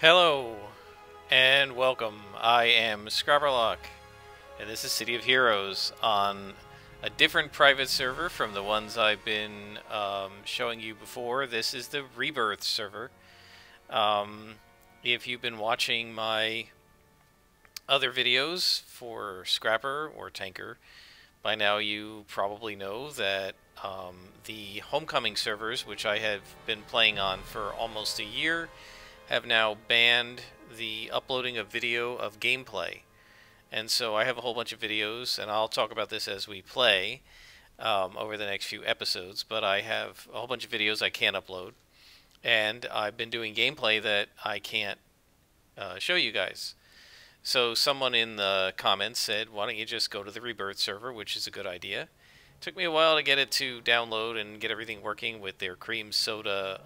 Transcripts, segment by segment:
Hello, and welcome. I am Scrabberlock, and this is City of Heroes on a different private server from the ones I've been showing you before. This is the Rebirth server. If you've been watching my other videos for Scrapper or Tanker, by now you probably know that the Homecoming servers, which I have been playing on for almost a year, have now banned the uploading of video of gameplay. And so I have a whole bunch of videos, and I'll talk about this as we play over the next few episodes, but I have a whole bunch of videos I can't upload, and I've been doing gameplay that I can't show you guys. So someone in the comments said, why don't you just go to the Rebirth server, which is a good idea. It took me a while to get it to download and get everything working with their cream soda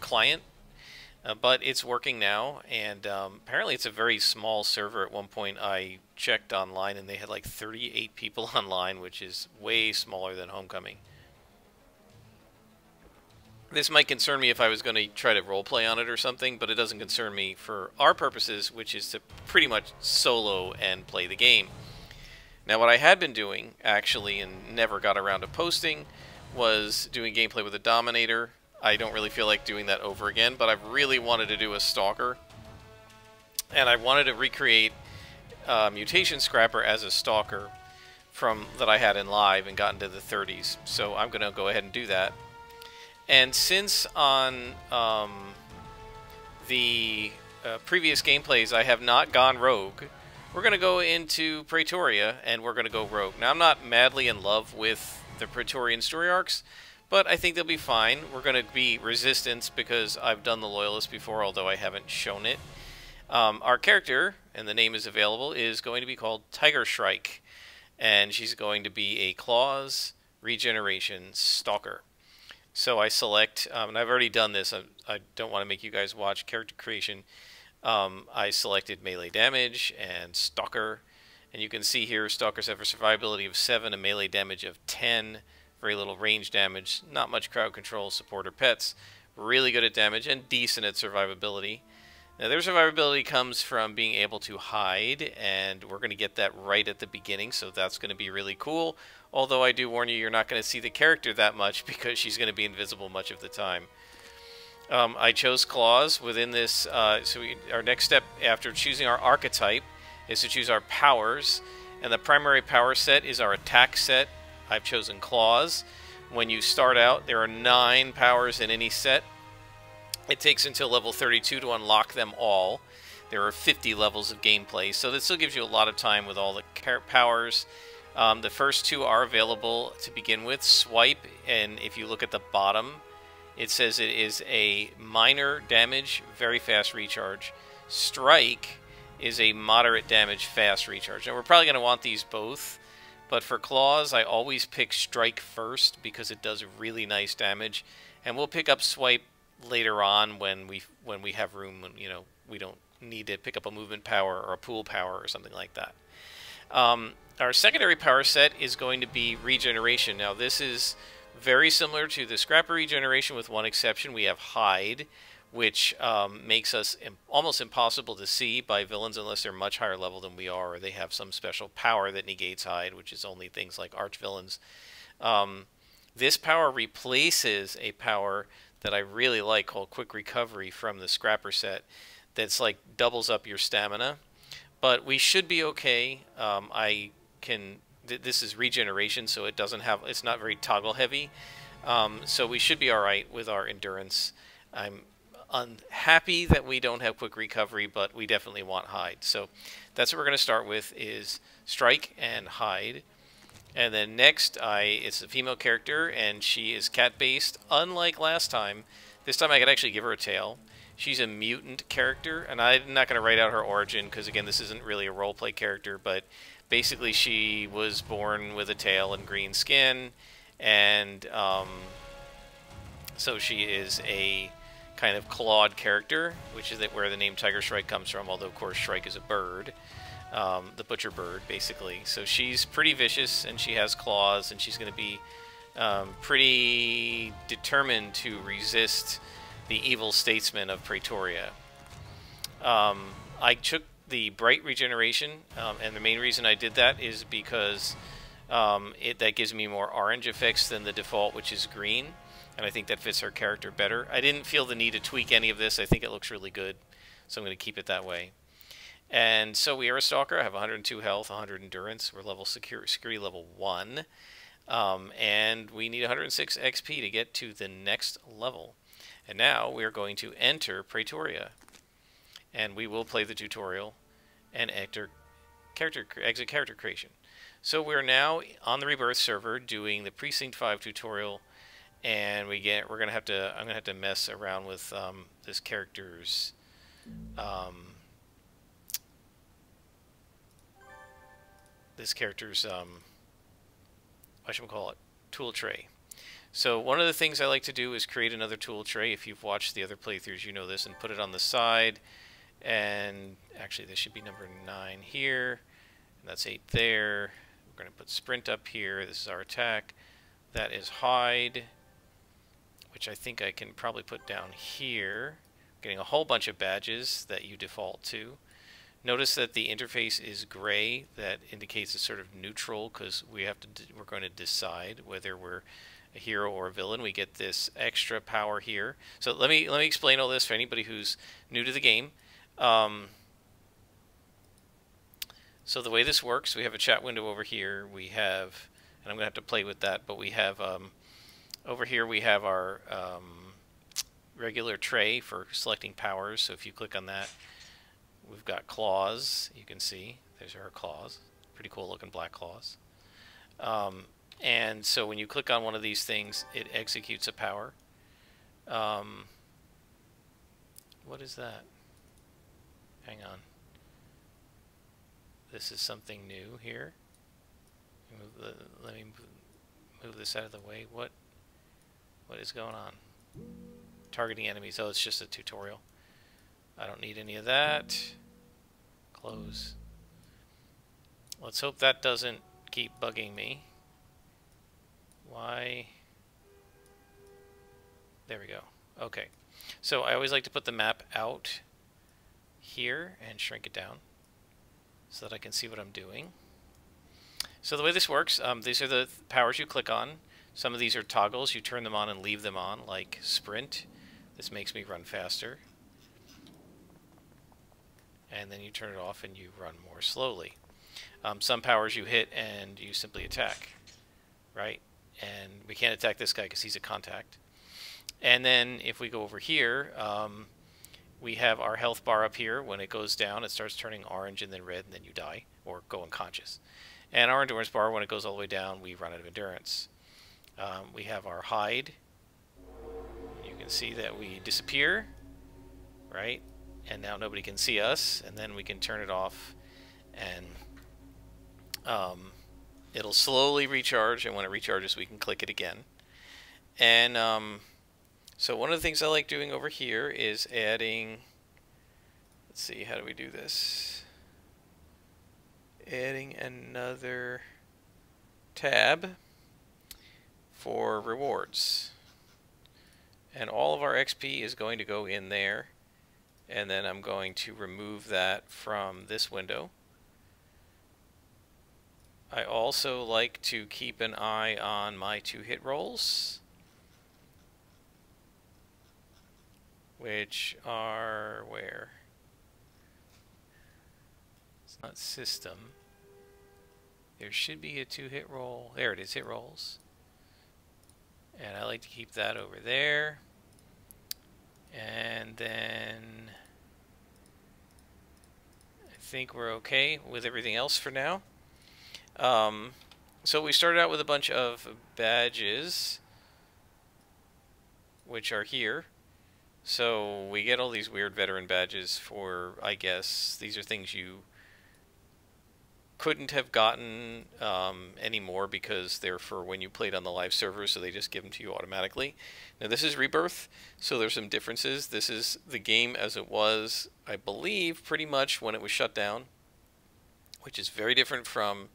client, but it's working now, and apparently it's a very small server. At one point I checked online and they had like 38 people online, which is way smaller than Homecoming. This might concern me if I was going to try to roleplay on it or something, but it doesn't concern me for our purposes, which is to pretty much solo and play the game. Now, what I had been doing, actually, and never got around to posting, was doing gameplay with a Dominator. I don't really feel like doing that over again, but I've really wanted to do a Stalker. And I wanted to recreate Mutation Scrapper as a Stalker from that I had in live and got into the 30s. So I'm going to go ahead and do that. And since on the previous gameplays I have not gone rogue, we're going to go into Praetoria and we're going to go rogue. Now, I'm not madly in love with the Praetorian story arcs, but I think they'll be fine. We're going to be Resistance because I've done the Loyalist before, although I haven't shown it. Our character, and the name is available, is going to be called Tiger Shrike, and she's going to be a Claws Regeneration Stalker. So I select, and I've already done this, I don't want to make you guys watch character creation. I selected melee damage and Stalker, and you can see here Stalkers have a survivability of 7, a melee damage of 10, very little range damage, not much crowd control, support, or pets, really good at damage, and decent at survivability. Now their survivability comes from being able to hide, and we're going to get that right at the beginning, so that's going to be really cool. Although I do warn you, you're not going to see the character that much because she's going to be invisible much of the time. I chose Claws within this, our next step after choosing our archetype is to choose our powers, and the primary power set is our attack set. I've chosen Claws. When you start out, there are 9 powers in any set. It takes until level 32 to unlock them all. There are 50 levels of gameplay, so this still gives you a lot of time with all the powers. The first 2 are available to begin with. Swipe, and if you look at the bottom, it says it is a minor damage, very fast recharge. Strike is a moderate damage, fast recharge. Now, we're probably going to want these both, but for Claws, I always pick Strike first because it does really nice damage, and we'll pick up Swipe later on when we have room. You know, we don't need to pick up a movement power or a pool power or something like that. Our secondary power set is going to be Regeneration. Now, this is very similar to the Scrapper Regeneration with one exception. We have Hide, which makes us almost impossible to see by villains unless they're much higher level than we are, or they have some special power that negates Hide, which is only things like arch-villains. This power replaces a power that I really like called Quick Recovery from the Scrapper set that's like doubles up your stamina. But we should be okay. This is Regeneration, so it's not very toggle heavy. So we should be alright with our endurance. I'm unhappy that we don't have Quick Recovery, but we definitely want Hide. So that's what we're going to start with, is Strike and Hide. And then next, it's a female character, and she is cat-based. Unlike last time, this time I could actually give her a tail. She's a mutant character, and I'm not going to write out her origin, because again, this isn't really a roleplay character, but basically she was born with a tail and green skin, and so she is a kind of clawed character, which is where the name Tiger Shrike comes from, although of course Shrike is a bird. The butcher bird, basically. So she's pretty vicious, and she has claws, and she's going to be pretty determined to resist the evil statesman of Praetoria. I took the bright regeneration, and the main reason I did that is because that gives me more orange effects than the default, which is green, and I think that fits our character better. I didn't feel the need to tweak any of this. I think it looks really good, so I'm going to keep it that way. And so we are a Stalker. I have 102 health, 100 endurance. We're level security level 1. And we need 106 XP to get to the next level. And now we are going to enter Praetoria. And we will play the tutorial and exit character creation. So we're now on the Rebirth server doing the Precinct 5 tutorial, and I'm gonna have to mess around with this character's whatchamacallit, tool tray. So one of the things I like to do is create another tool tray. If you've watched the other playthroughs, you know this, and put it on the side. And actually, this should be number 9 here, and that's 8 there. We're going to put sprint up here. This is our attack. That is hide, which I think I can probably put down here. Getting a whole bunch of badges that you default to. Notice that the interface is gray. That indicates it's sort of neutral, because we're going to decide whether we're a hero or a villain. We get this extra power here. So let me explain all this for anybody who's new to the game. So the way this works, we have a chat window over here. We have, and I'm going to have to play with that, but we have over here we have our regular tray for selecting powers. So if you click on that, we've got claws. You can see there's our claws, pretty cool looking black claws. And so when you click on one of these things, it executes a power. What is that? Hang on. This is something new here. Let me move this out of the way. What is going on? Targeting enemies. Oh, it's just a tutorial. I don't need any of that. Close. Let's hope that doesn't keep bugging me. Why? There we go. Okay. So I always like to put the map out here and shrink it down so that I can see what I'm doing. So the way this works, these are the powers you click on. Some of these are toggles. You turn them on and leave them on, like sprint. This makes me run faster. And then you turn it off and you run more slowly. Some powers you hit and you simply attack, right? And we can't attack this guy because he's a contact. And then if we go over here, we have our health bar up here. When it goes down, it starts turning orange and then red, and then you die or go unconscious. And our endurance bar, when it goes all the way down, we run out of endurance. We have our hide. You can see that we disappear, right? And now nobody can see us. And then we can turn it off, and it'll slowly recharge. And when it recharges, we can click it again. And so one of the things I like doing over here is adding, let's see, how do we do this? Adding another tab for rewards. And all of our XP is going to go in there. And then I'm going to remove that from this window. I also like to keep an eye on my 2-hit rolls, which are where? It's not system. There should be a 2-hit roll. There it is, hit rolls. And I like to keep that over there. And then I think we're okay with everything else for now. So we started out with a bunch of badges, which are here. So we get all these weird veteran badges for, I guess, these are things you couldn't have gotten anymore because they're for when you played on the live server, so they just give them to you automatically. Now this is Rebirth, so there's some differences. This is the game as it was, I believe, pretty much when it was shut down, which is very different from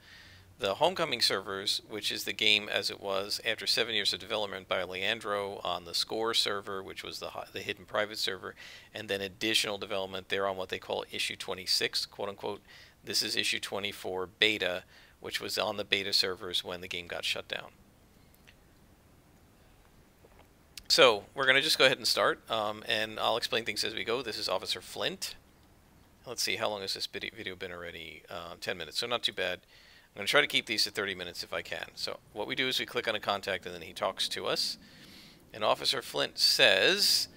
the Homecoming servers, which is the game as it was after 7 years of development by Leandro on the Score server, which was the hidden private server, and then additional development there on what they call issue 26, quote unquote. This is issue 24 beta, which was on the beta servers when the game got shut down. So we're going to just go ahead and start, and I'll explain things as we go. This is Officer Flint. Let's see, how long has this video been already? 10 minutes, so not too bad. I'm going to try to keep these to 30 minutes if I can. So what we do is we click on a contact and then he talks to us. And Officer Flint says,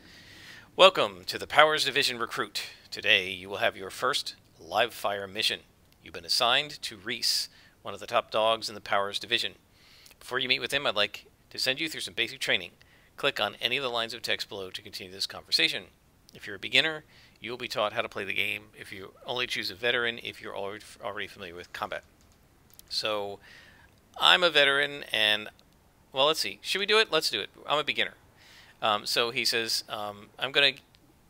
"Welcome to the Powers Division Recruit. Today you will have your first live fire mission. You've been assigned to Reese, one of the top dogs in the Powers Division. Before you meet with him, I'd like to send you through some basic training. Click on any of the lines of text below to continue this conversation. If you're a beginner, you will be taught how to play the game. If you only choose a veteran, if you're already familiar with combat." So, I'm a veteran, and, well, let's see. Should we do it? Let's do it. I'm a beginner. So he says, I'm going to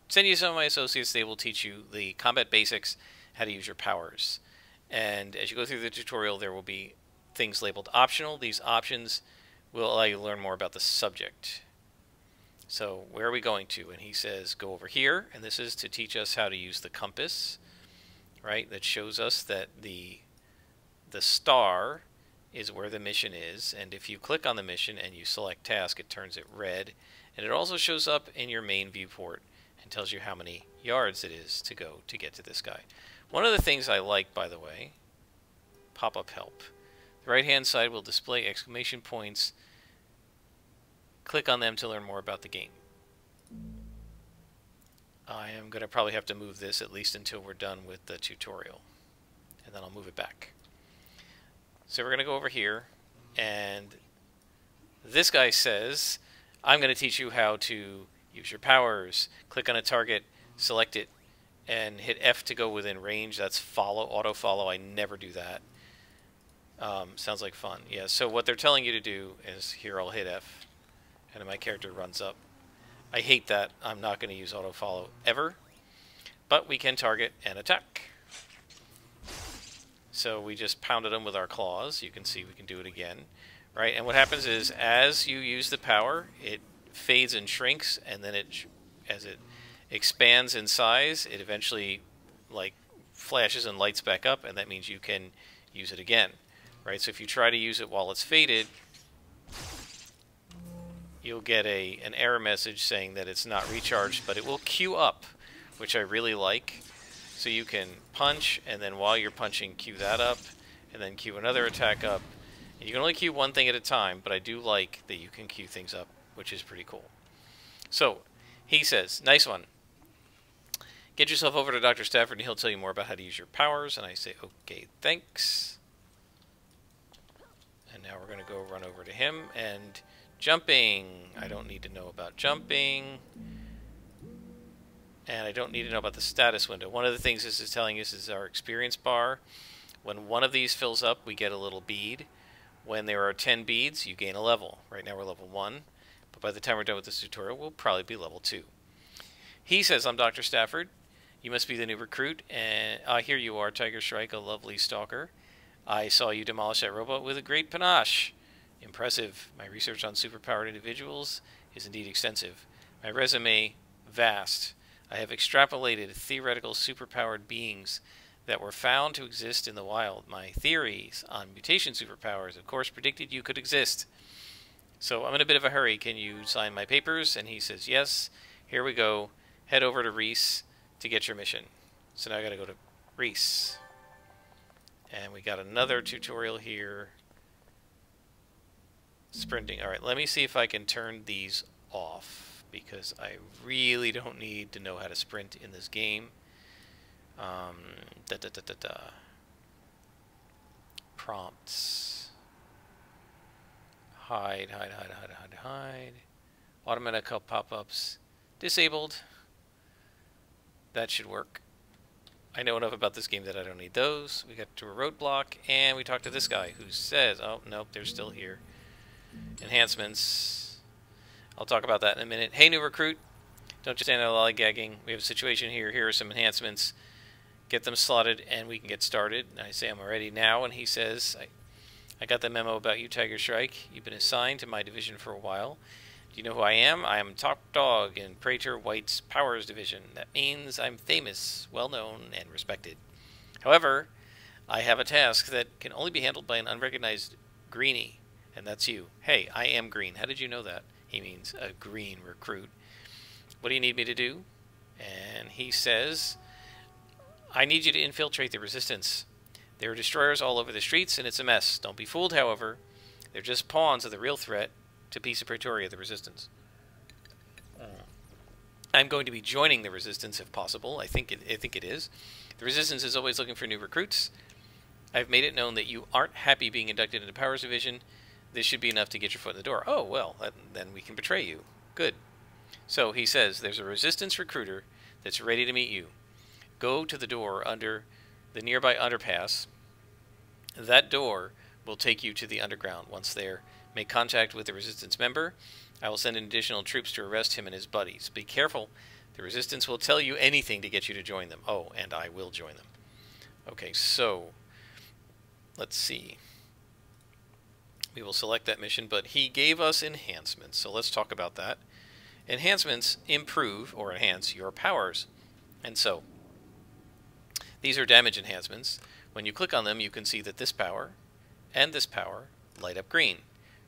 send you some of my associates. They will teach you the combat basics, how to use your powers. And as you go through the tutorial, there will be things labeled optional. These options will allow you to learn more about the subject. So, where are we going to? And he says, go over here, and this is to teach us how to use the compass, right? That shows us that the star is where the mission is, and if you click on the mission and you select task, it turns it red, and it also shows up in your main viewport and tells you how many yards it is to go to get to this guy. One of the things I like, by the way, pop-up help. The right-hand side will display exclamation points. Click on them to learn more about the game. I am going to probably have to move this at least until we're done with the tutorial, and then I'll move it back. So we're going to go over here, and this guy says, I'm going to teach you how to use your powers. Click on a target, select it, and hit F to go within range. That's follow, auto follow. I never do that. Sounds like fun. Yeah, so what they're telling you to do is, here I'll hit F, and then my character runs up. I hate that. I'm not going to use auto follow ever, but we can target and attack. So we just pounded them with our claws. You can see we can do it again, right? And what happens is, as you use the power, it fades and shrinks, and then as it expands in size, it eventually like flashes and lights back up, and that means you can use it again, right? So if you try to use it while it's faded, you'll get an error message saying that it's not recharged, but it will queue up, which I really like. So you can punch, and then while you're punching, queue that up, and then queue another attack up. And you can only queue one thing at a time, but I do like that you can queue things up, which is pretty cool. So, he says, nice one. Get yourself over to Dr. Stafford, and he'll tell you more about how to use your powers. And I say, okay, thanks. And now we're going to go run over to him, and jumping. I don't need to know about jumping. And I don't need to know about the status window. One of the things this is telling us is our experience bar. When one of these fills up, we get a little bead. When there are 10 beads, you gain a level. Right now we're level 1, but by the time we're done with this tutorial, we'll probably be level 2. He says, I'm Dr. Stafford. You must be the new recruit, and here you are, Tiger Strike, a lovely stalker. I saw you demolish that robot with a great panache. Impressive. My research on superpowered individuals is indeed extensive. My resume, vast. I have extrapolated theoretical superpowered beings that were found to exist in the wild. My theories on mutation superpowers, of course, predicted you could exist. So I'm in a bit of a hurry. Can you sign my papers? And he says, yes. Here we go. Head over to Reese to get your mission. So now I got to go to Reese. And we got another tutorial here. Sprinting. All right, let me see if I can turn these off, because I really don't need to know how to sprint in this game. Prompts. Hide. Automatic pop-ups. Disabled. That should work. I know enough about this game that I don't need those. We got to a roadblock, and we talked to this guy who says, oh, nope, they're still here. Enhancements. I'll talk about that in a minute. Hey, new recruit. Don't just stand there lollygagging. We have a situation here. Here are some enhancements. Get them slotted, and we can get started. And I say I'm ready now, and he says, I got the memo about you, Tiger Strike. You've been assigned to my division for a while. Do you know who I am? I am top dog in Praetor White's Powers Division. That means I'm famous, well-known, and respected. However, I have a task that can only be handled by an unrecognized greenie, and that's you. Hey, I am green. How did you know that? He means a green recruit. What do you need me to do? And he says, I need you to infiltrate the Resistance. There are destroyers all over the streets, and it's a mess. Don't be fooled, however. They're just pawns of the real threat to peace of Pretoria, the Resistance. I'm going to be joining the Resistance if possible. I think it is. The Resistance is always looking for new recruits. I've made it known that you aren't happy being inducted into Powers Division. This should be enough to get your foot in the door. Oh, well, then we can betray you. Good. So he says, there's a Resistance recruiter that's ready to meet you. Go to the door under the nearby underpass. That door will take you to the underground. Once there, make contact with the Resistance member. I will send in additional troops to arrest him and his buddies. Be careful. The Resistance will tell you anything to get you to join them. Oh, and I will join them. Okay, so let's see. We will select that mission, but he gave us enhancements, so let's talk about that. Enhancements improve or enhance your powers. And so, these are damage enhancements. When you click on them, you can see that this power and this power light up green.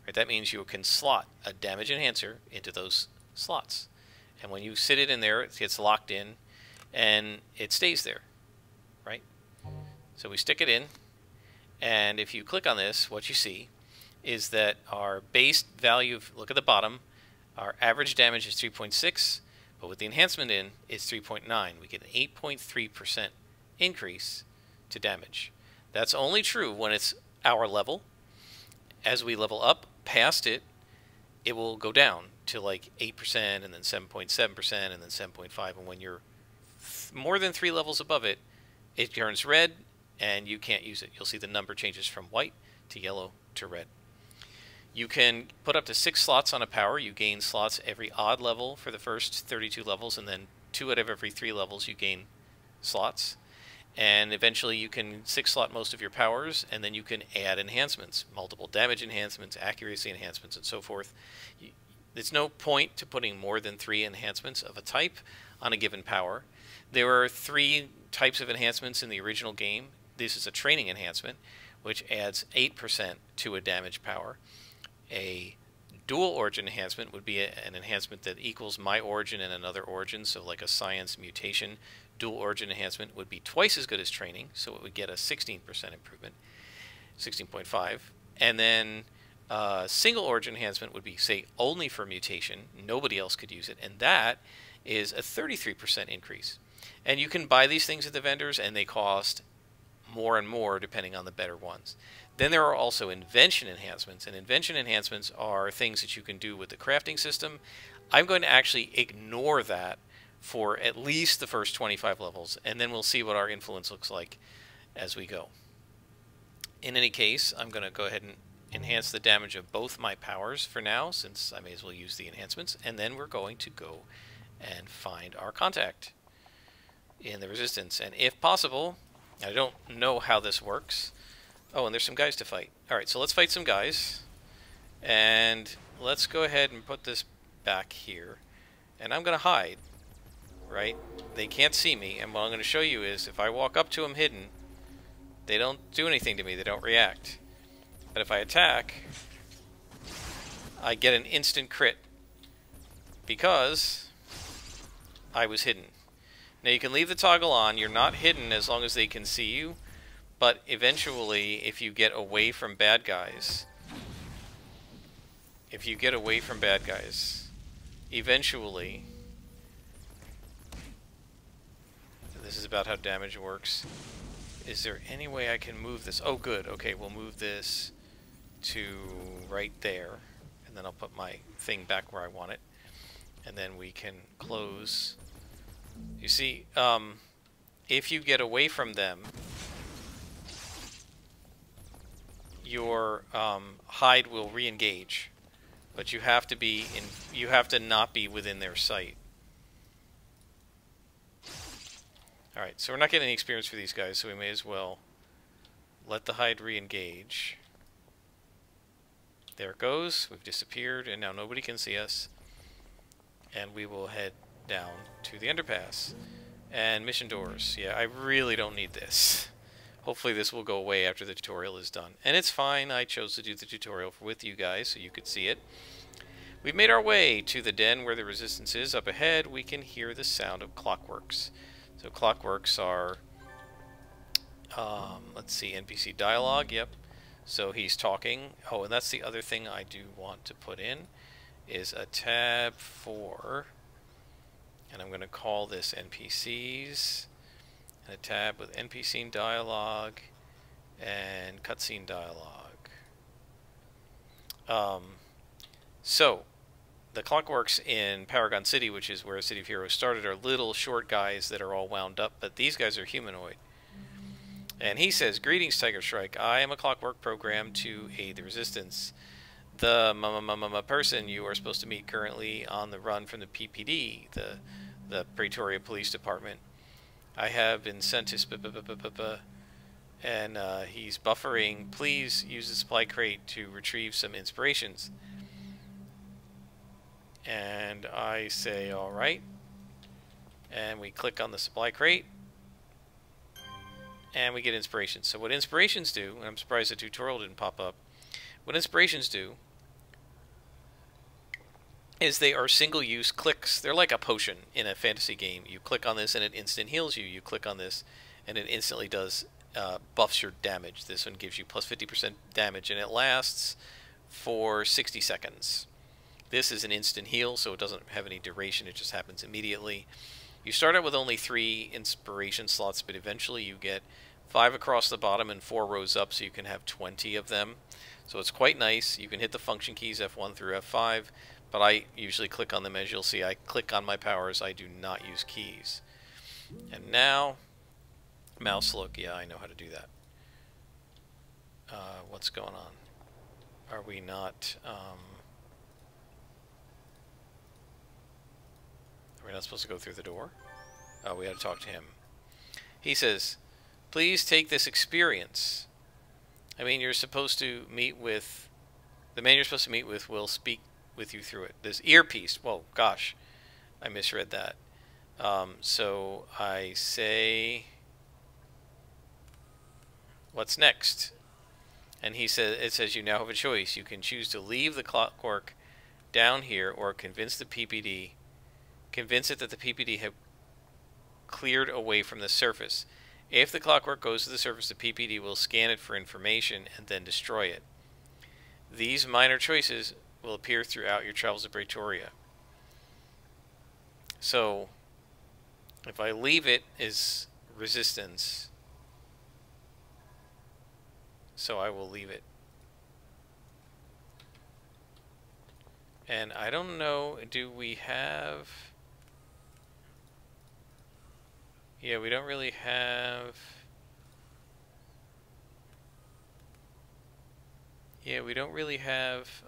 Right? That means you can slot a damage enhancer into those slots. And when you sit it in there, it gets locked in, and it stays there. Right? So we stick it in, and if you click on this, what you see is that our base value, look at the bottom, our average damage is 3.6, but with the enhancement in, it's 3.9. We get an 8.3% increase to damage. That's only true when it's our level. As we level up past it, it will go down to like 8% and then 7.7% and then 7.5. And when you're more than 3 levels above it, it turns red and you can't use it. You'll see the number changes from white to yellow to red. You can put up to 6 slots on a power. You gain slots every odd level for the first 32 levels, and then 2 out of every 3 levels you gain slots. And eventually you can 6-slot most of your powers, and then you can add enhancements, multiple damage enhancements, accuracy enhancements, and so forth. There's no point to putting more than 3 enhancements of a type on a given power. There are 3 types of enhancements in the original game. This is a training enhancement, which adds 8% to a damage power. A dual origin enhancement would be an enhancement that equals my origin and another origin, so like a science mutation. Dual origin enhancement would be twice as good as training, so it would get a 16% improvement, 16.5. And then single origin enhancement would be, say, only for mutation. Nobody else could use it, and that is a 33% increase. And you can buy these things at the vendors, and they cost more and more depending on the better ones. Then there are also invention enhancements, and invention enhancements are things that you can do with the crafting system. I'm going to actually ignore that for at least the first 25 levels, and then we'll see what our influence looks like as we go. In any case, I'm going to go ahead and enhance the damage of both my powers for now, since I may as well use the enhancements, and then we're going to go and find our contact in the Resistance. And if possible, I don't know how this works. Oh, and there's some guys to fight. Alright, so let's fight some guys. And let's go ahead and put this back here. And I'm going to hide. Right? They can't see me. And what I'm going to show you is if I walk up to them hidden, they don't do anything to me. They don't react. But if I attack, I get an instant crit. Because I was hidden. Now you can leave the toggle on. You're not hidden as long as they can see you. But eventually, if you get away from bad guys, eventually, this is about how damage works. Is there any way I can move this? Oh, good. Okay, we'll move this to right there. And then I'll put my thing back where I want it. And then we can close. You see, if you get away from them, your hide will re-engage, but you have to not be within their sight. All right, so we're not getting any experience for these guys, so we may as well let the hide re-engage. There it goes. We've disappeared, and now nobody can see us. And we will head down to the underpass. And mission doors. Yeah, I really don't need this. Hopefully this will go away after the tutorial is done. And it's fine. I chose to do the tutorial with you guys so you could see it. We've made our way to the den where the resistance is. Up ahead, we can hear the sound of clockworks. So clockworks are, let's see, NPC dialogue. Yep. So he's talking. Oh, and that's the other thing I do want to put in is a tab for, and I'm going to call this NPCs, and a tab with NPC dialogue and cutscene dialogue. So the clockworks in Paragon City, which is where City of Heroes started, are little short guys that are all wound up, but these guys are humanoid. And he says, "Greetings, Tiger Strike. I am a clockwork program to aid the resistance. The person you are supposed to meet currently on the run from the PPD, the Pretoria Police Department. I have been sent to and he's buffering. Please use the supply crate to retrieve some inspirations." And I say, all right. And we click on the supply crate. And we get inspirations. So what inspirations do, and I'm surprised the tutorial didn't pop up. What inspirations do is they are single-use clicks. They're like a potion in a fantasy game. You click on this and it instant heals you. You click on this and it instantly does buffs your damage. This one gives you plus 50% damage and it lasts for 60 seconds. This is an instant heal, so it doesn't have any duration. It just happens immediately. You start out with only 3 inspiration slots, but eventually you get 5 across the bottom and 4 rows up, so you can have 20 of them. So it's quite nice. You can hit the function keys F1 through F5, but I usually click on them. As you'll see, I click on my powers. I do not use keys. And now, mouse look. Yeah, I know how to do that. What's going on? Are we not... We're not supposed to go through the door? Oh, we had to talk to him. He says, "Please take this experience." I mean, you're supposed to meet with... The man you're supposed to meet with will speak with you through it. This earpiece. Whoa, gosh. I misread that. So I say... What's next? And he says, it says you now have a choice. You can choose to leave the clockwork down here or convince the PPD... Convince it that the PPD have cleared away from the surface. If the clockwork goes to the surface, the PPD will scan it for information and then destroy it. These minor choices will appear throughout your travels to Pretoria. So, if I leave it as resistance, so I will leave it. And I don't know, do we have... Yeah, we don't really have... Yeah, we don't really have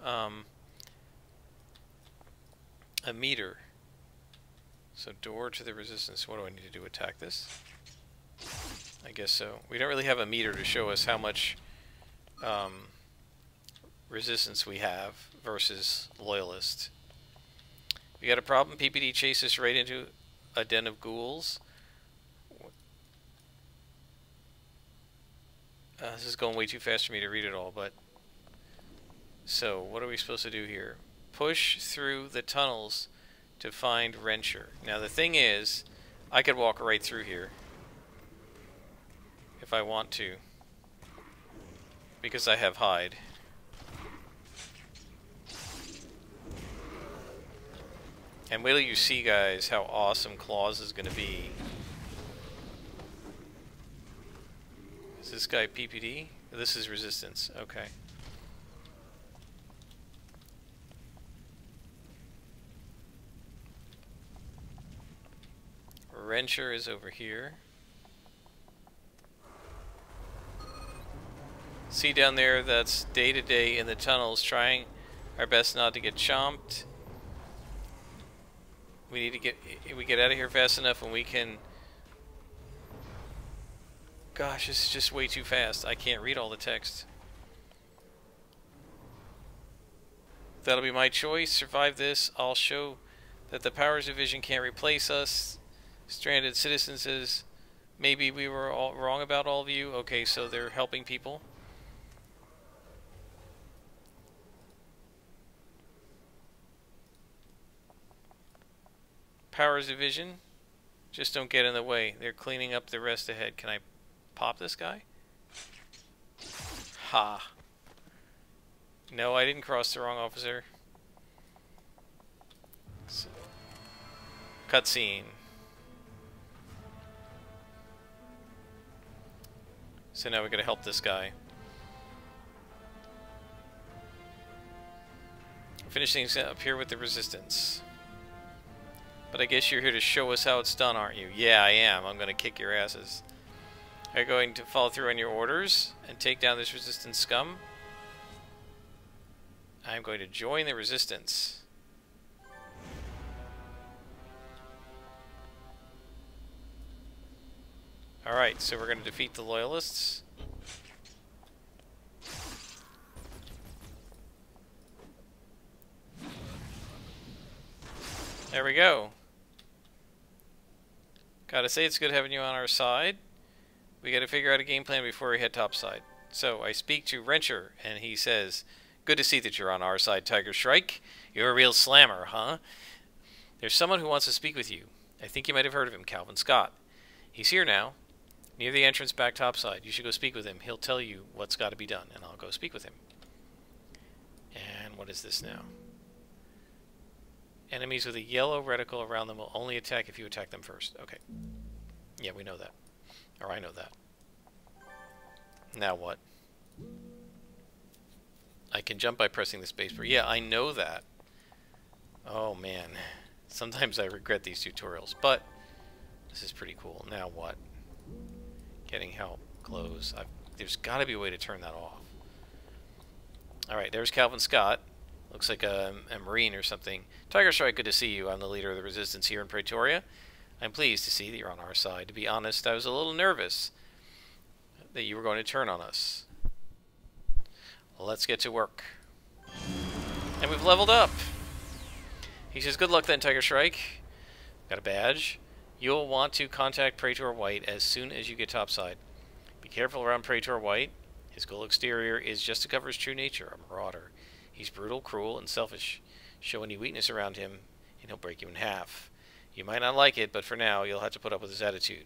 a meter. So door to the resistance. What do I need to do? Attack this? I guess so. We don't really have a meter to show us how much resistance we have versus loyalist. We got a problem. PPD chases right into a den of ghouls. This is going way too fast for me to read it all, but... So, what are we supposed to do here? Push through the tunnels to find Wrencher. Now, the thing is, I could walk right through here if I want to, because I have hide. And wait till you see, guys, how awesome Claws is going to be. Is this guy PPD? This is resistance. Okay. Wrencher is over here. See down there, that's day to day in the tunnels, trying our best not to get chomped. We need to get out of here fast enough and we can... Gosh, this is just way too fast. I can't read all the text. That'll be my choice. Survive this. I'll show that the Powers Division can't replace us. Stranded Citizen says, maybe we were all wrong about all of you. Okay, so they're helping people. Powers Division, just don't get in the way. They're cleaning up the rest ahead. Can I pop this guy? Ha. No, I didn't cross the wrong officer. So, cutscene. So now we gotta help this guy. Finish things up here with the Resistance. But I guess you're here to show us how it's done, aren't you? Yeah, I am. I'm gonna kick your asses. Are you going to follow through on your orders and take down this Resistance scum? I'm going to join the Resistance. Alright, so we're going to defeat the Loyalists. There we go. Gotta say, it's good having you on our side. We gotta figure out a game plan before we head topside. So, I speak to Wrencher, and he says, good to see that you're on our side, Tiger Strike. You're a real slammer, huh? There's someone who wants to speak with you. I think you might have heard of him, Calvin Scott. He's here now, near the entrance back topside. You should go speak with him. He'll tell you what's got to be done, and I'll go speak with him. And what is this now? Enemies with a yellow reticle around them will only attack if you attack them first. Okay. Yeah, we know that. Or I know that. Now what? I can jump by pressing the spacebar. Yeah, I know that. Oh, man. Sometimes I regret these tutorials, but this is pretty cool. Now what? Getting help. Close. There's got to be a way to turn that off. Alright, there's Calvin Scott. Looks like a Marine or something. Tiger Strike, good to see you. I'm the leader of the Resistance here in Pretoria. I'm pleased to see that you're on our side. To be honest, I was a little nervous that you were going to turn on us. Well, let's get to work. And we've leveled up. He says, good luck then, Tiger Strike. Got a badge. You'll want to contact Praetor White as soon as you get topside. Be careful around Praetor White. His cool exterior is just to cover his true nature, a marauder. He's brutal, cruel, and selfish. Show any weakness around him, and he'll break you in half. You might not like it, but for now, you'll have to put up with his attitude.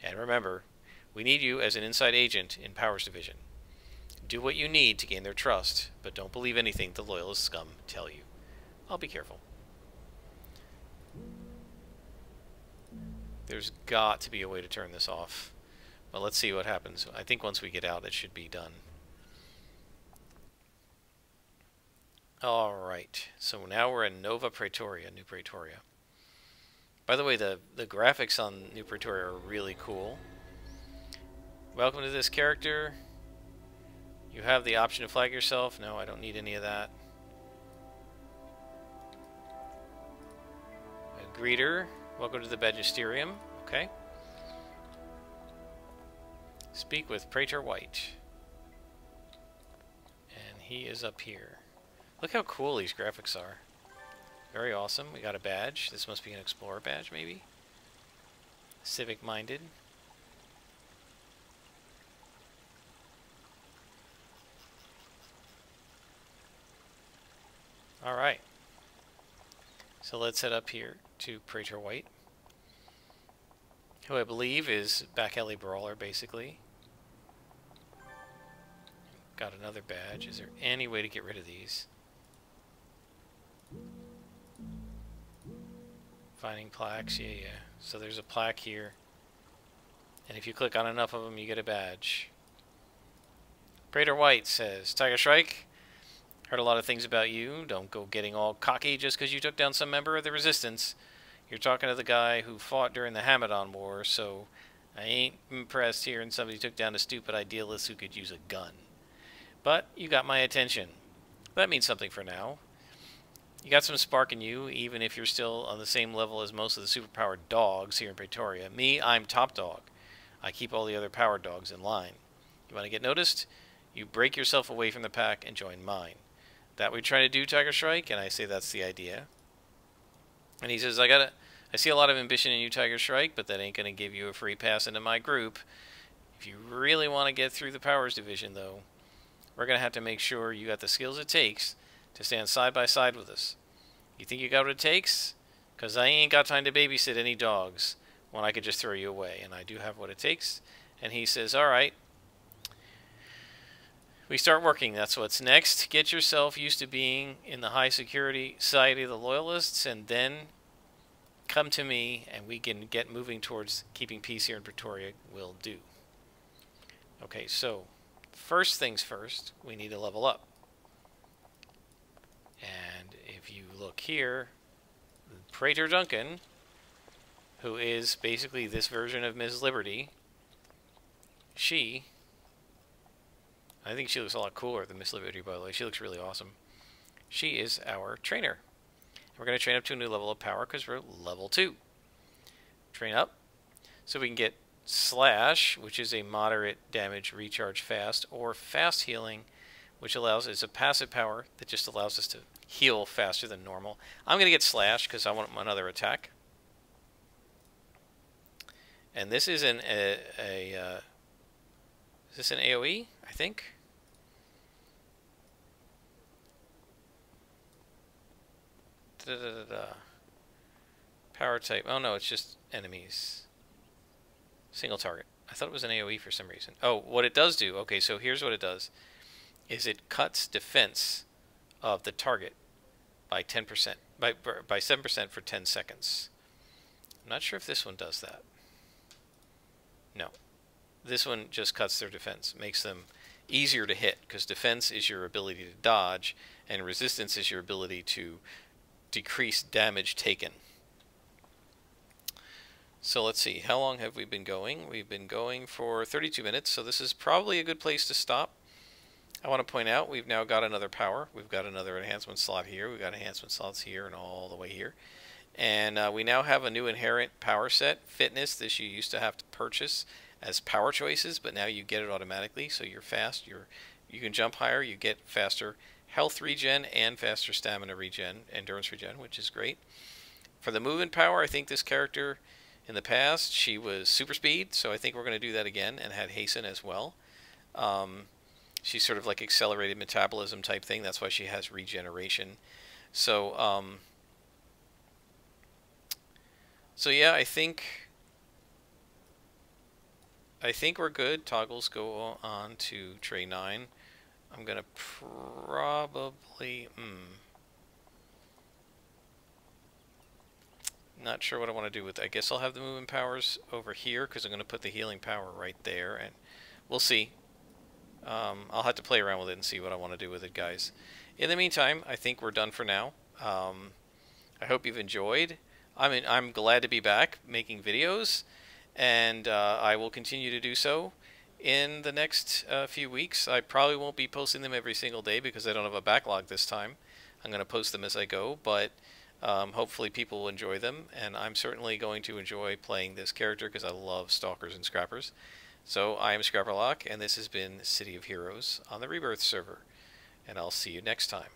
And remember, we need you as an inside agent in Powers Division. Do what you need to gain their trust, but don't believe anything the Loyalist scum tell you. I'll be careful. There's got to be a way to turn this off. But let's see what happens. I think once we get out, it should be done. Alright, so now we're in Nova Pretoria, New Pretoria. By the way, the graphics on New Pretoria are really cool. Welcome to this character. You have the option to flag yourself. No, I don't need any of that. A greeter. Welcome to the Magisterium. Okay. Speak with Praetor White. And he is up here. Look how cool these graphics are. Very awesome. We got a badge. This must be an Explorer badge, maybe? Civic-minded. Alright. So let's head up here to Praetor White, who I believe is back alley brawler, basically. Got another badge. Is there any way to get rid of these? Finding plaques, yeah. So there's a plaque here. And if you click on enough of them, you get a badge. Praetor White says, Tiger Strike, heard a lot of things about you. Don't go getting all cocky just because you took down some member of the Resistance. You're talking to the guy who fought during the Hamadan War, so I ain't impressed hearing somebody took down a stupid idealist who could use a gun. But you got my attention. That means something for now. You got some spark in you, even if you're still on the same level as most of the superpowered dogs here in Pretoria. Me, I'm top dog. I keep all the other powered dogs in line. You want to get noticed? You break yourself away from the pack and join mine. that we try to do Tiger Strike? And I say that's the idea. And he says, I see a lot of ambition in you, Tiger Strike, but that ain't going to give you a free pass into my group. If you really want to get through the Powers Division, though, we're going to have to make sure you got the skills it takes to stand side by side with us. You think you got what it takes? Because I ain't got time to babysit any dogs when I could just throw you away. And I do have what it takes. And he says, all right. We start working. That's what's next. Get yourself used to being in the high security society of the Loyalists, and then come to me and we can get moving towards keeping peace here in Pretoria. Will do. Okay, so first things first, we need to level up. And if you look here, Praetor Duncan, who is basically this version of Ms. Liberty, I think she looks a lot cooler than Miss Liberty, by the way. She looks really awesome. She is our trainer. We're going to train up to a new level of power because we're level 2. Train up so we can get Slash, which is a moderate damage recharge fast, or fast healing, which is a passive power that just allows us to heal faster than normal. I'm going to get Slash because I want another attack. And this is is this an AoE, I think? Power type. Oh no, it's just enemies. Single target. I thought it was an AoE for some reason. Oh, what it does do. Okay, so here's what it does. Is it cuts defense of the target by 10%, by 7% for 10 seconds. I'm not sure if this one does that. No. This one just cuts their defense, makes them easier to hit, because defense is your ability to dodge, and resistance is your ability to decrease damage taken. So let's see, how long have we been going? We've been going for 32 minutes, so this is probably a good place to stop. I want to point out we've now got another power. We've got another enhancement slot here. We've got enhancement slots here and all the way here. And we now have a new inherent power set. Fitness, this you used to have to purchase as power choices, but now you get it automatically, so you're fast. You can jump higher, you get faster health regen and faster stamina regen, endurance regen, which is great. For the movement power, I think this character in the past, she was super speed, so I think we're going to do that again, and had hasten as well. She's sort of like accelerated metabolism type thing. That's why she has regeneration. So, so yeah, I think we're good. Toggles go on to tray 9. I'm gonna probably not sure what I want to do with it. I guess I'll have the movement powers over here because I'm going to put the healing power right there, and we'll see. I'll have to play around with it and see what I want to do with it, guys. In the meantime, I think we're done for now. I hope you've enjoyed. I'm glad to be back making videos, and I will continue to do so in the next few weeks. I probably won't be posting them every single day because I don't have a backlog this time. I'm going to post them as I go, but hopefully people will enjoy them, and I'm certainly going to enjoy playing this character because I love Stalkers and Scrappers. So I am Scrapperlock, and this has been City of Heroes on the Rebirth server, and I'll see you next time.